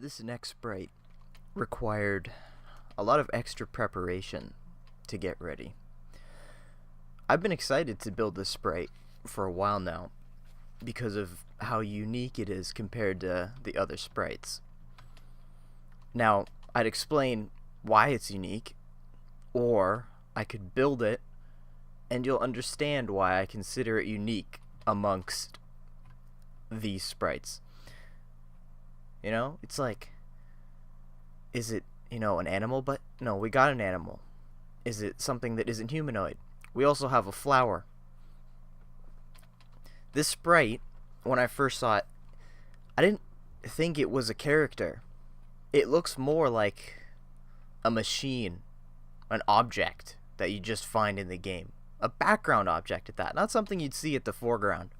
This next sprite required a lot of extra preparation to get ready. I've been excited to build this sprite for a while now because of how unique it is compared to the other sprites. Now, I'd explain why it's unique, or I could build it and you'll understand why I consider it unique amongst these sprites. You know, it's like, is it, an animal? But no, we got an animal. Is it something that isn't humanoid? We also have a flower. This sprite, when I first saw it, I didn't think it was a character. It looks more like a machine, an object that you just find in the game. A background object at that, not something you'd see at the foreground.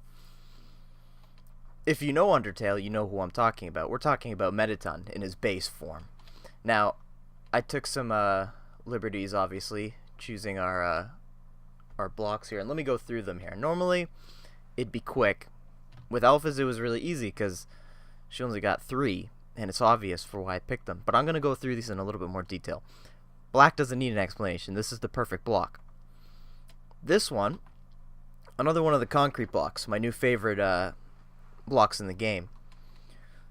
If you know Undertale, you know who I'm talking about. We're talking about Mettaton in his base form. Now, I took some liberties, obviously, choosing our blocks here. And let me go through them here. Normally, it'd be quick. With alphas, it was really easy because she only got 3, and it's obvious for why I picked them. But I'm going to go through these in a little bit more detail. Black doesn't need an explanation. This is the perfect block. This one, another one of the concrete blocks, my new favorite blocks in the game.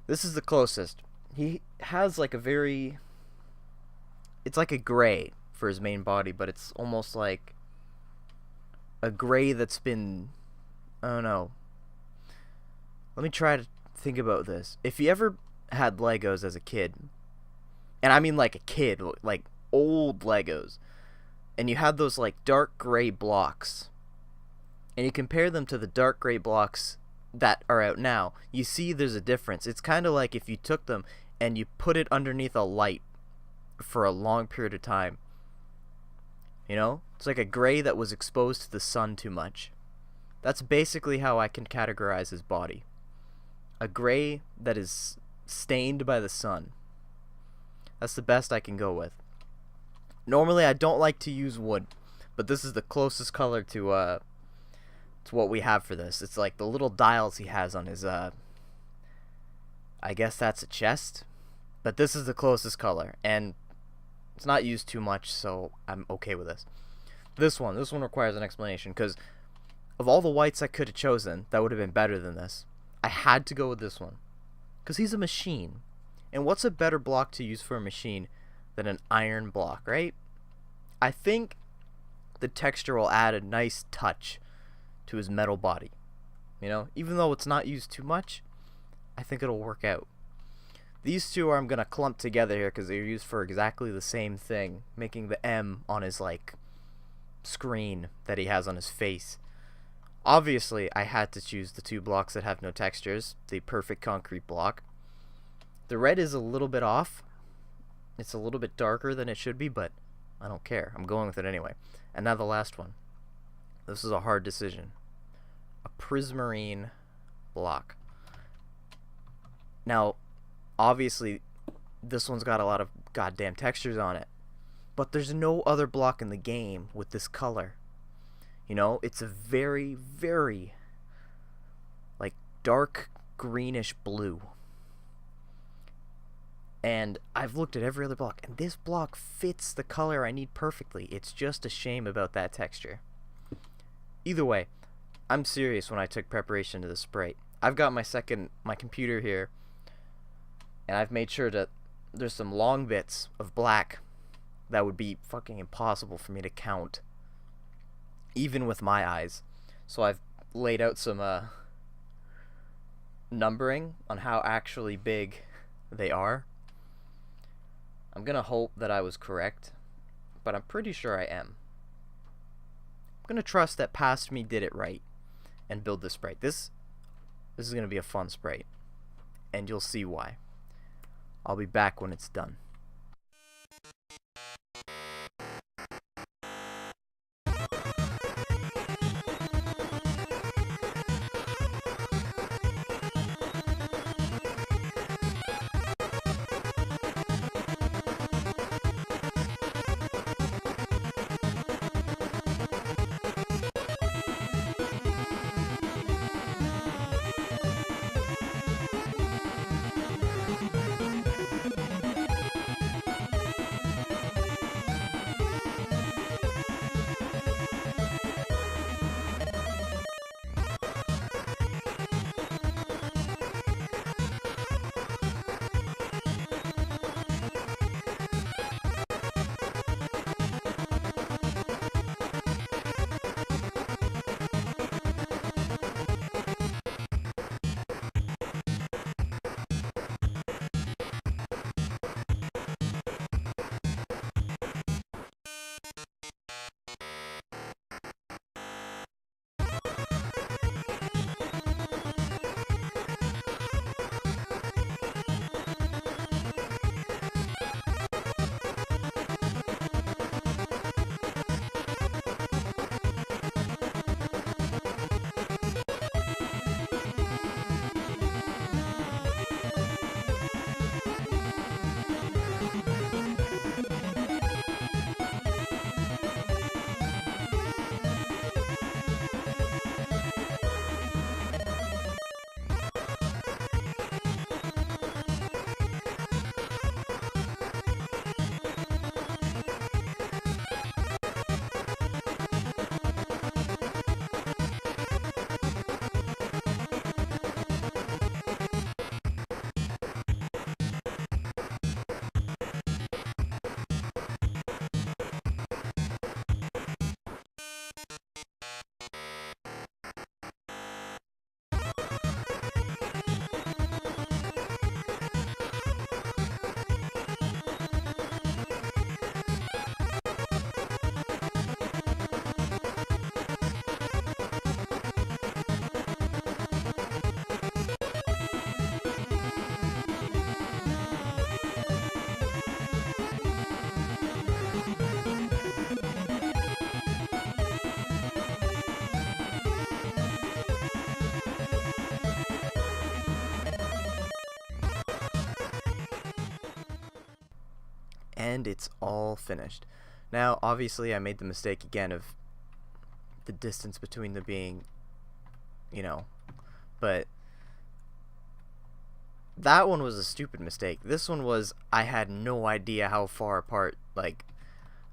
This is the closest. He has like a very, it's like a gray for his main body, but it's almost like a gray that's been, I don't know. Let me try to think about this. If you ever had Legos as a kid, and I mean like a kid, like old Legos, and you had those like dark gray blocks, and you compare them to the dark gray blocks that are out now, you see there's a difference. It's kind of like if you took them and you put it underneath a light for a long period of time. You know? It's like a gray that was exposed to the sun too much. That's basically how I can categorize his body. A gray that is stained by the sun. That's the best I can go with. Normally I don't like to use wood, but this is the closest color to what we have for this. It's like the little dials he has on his I guess that's a chest, but this is the closest color, and it's not used too much, so I'm okay with this. This one requires an explanation, because of all the whites I could have chosen that would have been better than this, I had to go with this one, because he's a machine. And what's a better block to use for a machine than an iron block, right? I think the texture will add a nice touch to his metal body. You know, even though it's not used too much, I think it'll work out. These two I'm gonna clump together here because they're used for exactly the same thing, making the M on his like screen that he has on his face. Obviously, I had to choose the 2 blocks that have no textures, the perfect concrete block. The red is a little bit off. It's a little bit darker than it should be, but I don't care. I'm going with it anyway. And now the last one. This is a hard decision. A prismarine block. Now, obviously, this one's got a lot of goddamn textures on it. But there's no other block in the game with this color. You know, it's a very, very, like, dark greenish blue. And I've looked at every other block, and this block fits the color I need perfectly. It's just a shame about that texture. Either way, I'm serious when I took preparation to the sprite. I've got my computer here, and I've made sure that there's some long bits of black that would be fucking impossible for me to count, even with my eyes. So I've laid out some numbering on how actually big they are. I'm gonna hope that I was correct, but I'm pretty sure I am. I'm gonna trust that past me did it right and build this sprite. This is gonna be a fun sprite, and you'll see why. I'll be back when it's done. And it's all finished. Now, obviously, I made the mistake again of the distance between them being, you know, but that one was a stupid mistake. This one was, I had no idea how far apart, like,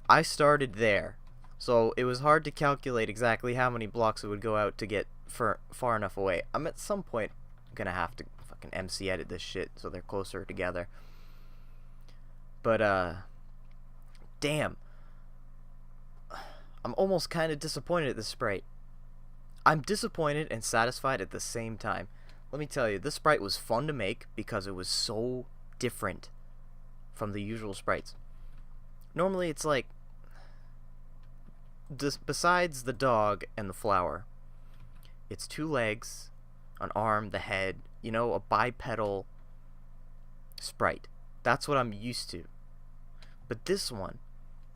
I started there, so it was hard to calculate exactly how many blocks it would go out to get far enough away. I'm at some point gonna have to fucking MC edit this shit so they're closer together. But, damn. I'm almost kind of disappointed at this sprite. I'm disappointed and satisfied at the same time. Let me tell you, this sprite was fun to make because it was so different from the usual sprites. Normally it's like, besides the dog and the flower, it's 2 legs, an arm, the head, you know, a bipedal sprite. That's what I'm used to. But this one,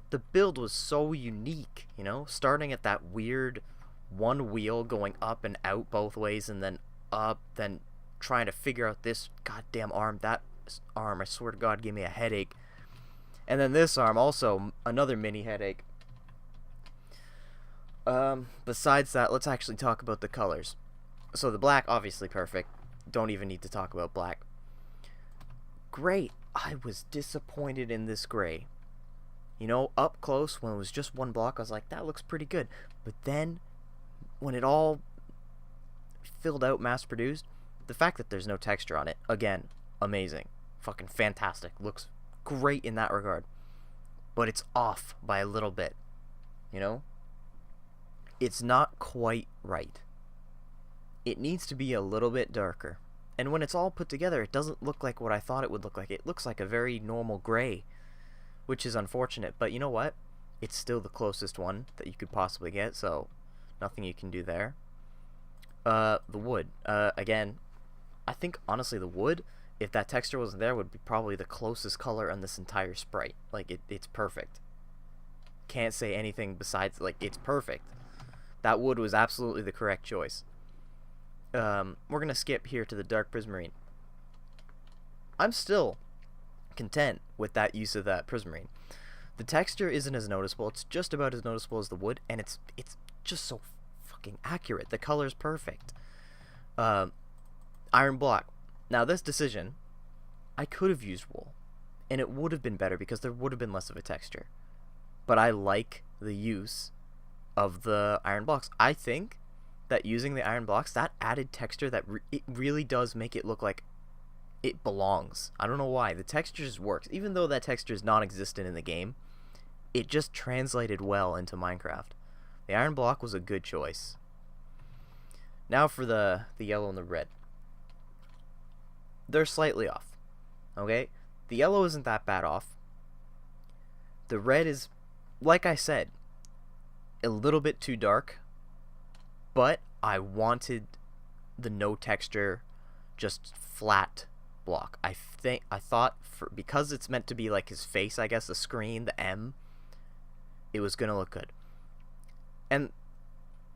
the build was so unique, you know, starting at that weird one wheel going up and out both ways and then up, then trying to figure out this goddamn arm. That arm, I swear to God, gave me a headache. And then this arm, also another mini headache. Besides that, let's actually talk about the colors. So the black, obviously perfect. Don't even need to talk about black. Gray, I was disappointed in this gray. You know, up close, when it was just 1 block, I was like, that looks pretty good. But then, when it all filled out, mass-produced, the fact that there's no texture on it, again, amazing. Fucking fantastic. Looks great in that regard. But it's off by a little bit. You know? It's not quite right. It needs to be a little bit darker. And when it's all put together, it doesn't look like what I thought it would look like. It looks like a very normal gray, which is unfortunate. But you know what? It's still the closest one that you could possibly get, so nothing you can do there. The wood. Again, I think, honestly, the wood, if that texture wasn't there, would be probably the closest color on this entire sprite. Like, it's perfect. Can't say anything besides, like, it's perfect. That wood was absolutely the correct choice. We're going to skip here to the dark prismarine. I'm still content with that use of that prismarine. The texture isn't as noticeable. It's just about as noticeable as the wood, and it's just so fucking accurate. The color's perfect. Iron block. Now, this decision, I could have used wool, and it would have been better because there would have been less of a texture. But I like the use of the iron blocks. I think that using the iron blocks, that added texture, that it really does make it look like it belongs. I don't know why. The texture just works. Even though that texture is non-existent in the game, it just translated well into Minecraft. The iron block was a good choice. Now for the yellow and the red. They're slightly off. Okay? The yellow isn't that bad off. The red is, like I said, a little bit too dark. But I wanted the no texture, just flat block. I thought, because it's meant to be like his face, I guess, the screen, the M, it was gonna look good. And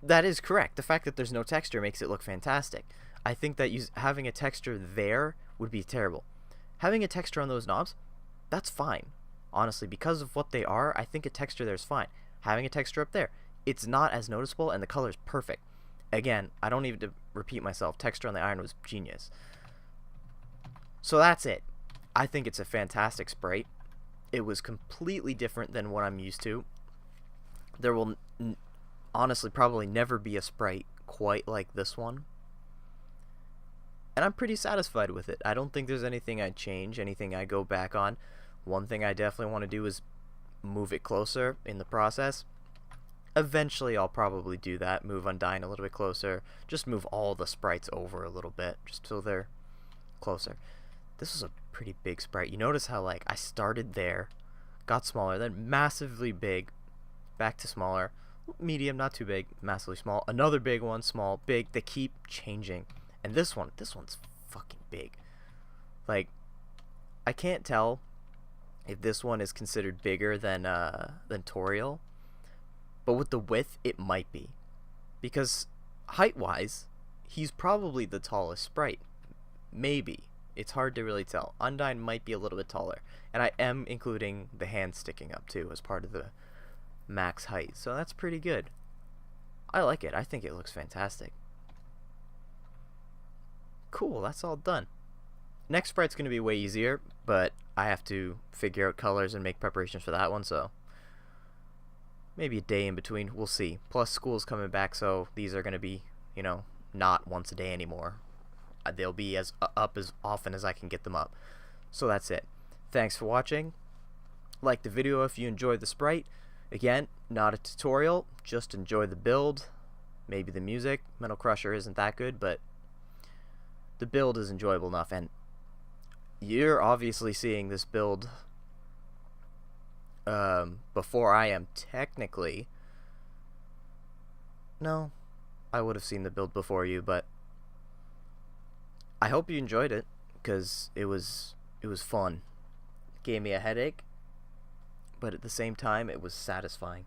that is correct. The fact that there's no texture makes it look fantastic. I think that having a texture there would be terrible. Having a texture on those knobs, that's fine. Honestly, because of what they are, I think a texture there is fine. Having a texture up there, it's not as noticeable, and the color's perfect. Again, I don't need to repeat myself. Texture on the iron was genius. So that's it. I think it's a fantastic sprite. It was completely different than what I'm used to. There will honestly probably never be a sprite quite like this one. And I'm pretty satisfied with it. I don't think there's anything I'd change, anything I go back on. One thing I definitely want to do is move it closer in the process. Eventually I'll probably do that, move Undyne a little bit closer, just move all the sprites over a little bit, just so they're closer. This was a pretty big sprite. You notice how, like, I started there, got smaller, then massively big, back to smaller, medium, not too big, massively small, another big one, small, big. They keep changing. And this one's fucking big. Like, I can't tell if this one is considered bigger than Toriel. But with the width, it might be. Because, height-wise, he's probably the tallest sprite. Maybe. It's hard to really tell. Undyne might be a little bit taller, and I am including the hand sticking up too as part of the max height, so that's pretty good. I like it. I think it looks fantastic. Cool, that's all done. Next sprite's going to be way easier, but I have to figure out colors and make preparations for that one, so maybe a day in between. We'll see. Plus, school's coming back, so these are going to be, you know, not once a day anymore. They'll be up as often as I can get them up. So that's it. Thanks for watching. Like the video if you enjoyed the sprite. Again, not a tutorial, just enjoy the build. Maybe the music. Metal Crusher isn't that good, but the build is enjoyable enough, and you're obviously seeing this build before I am technically. No, I would have seen the build before you, but I hope you enjoyed it, because it was fun. It gave me a headache, but at the same time it was satisfying.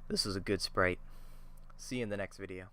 This was a good sprite. See you in the next video.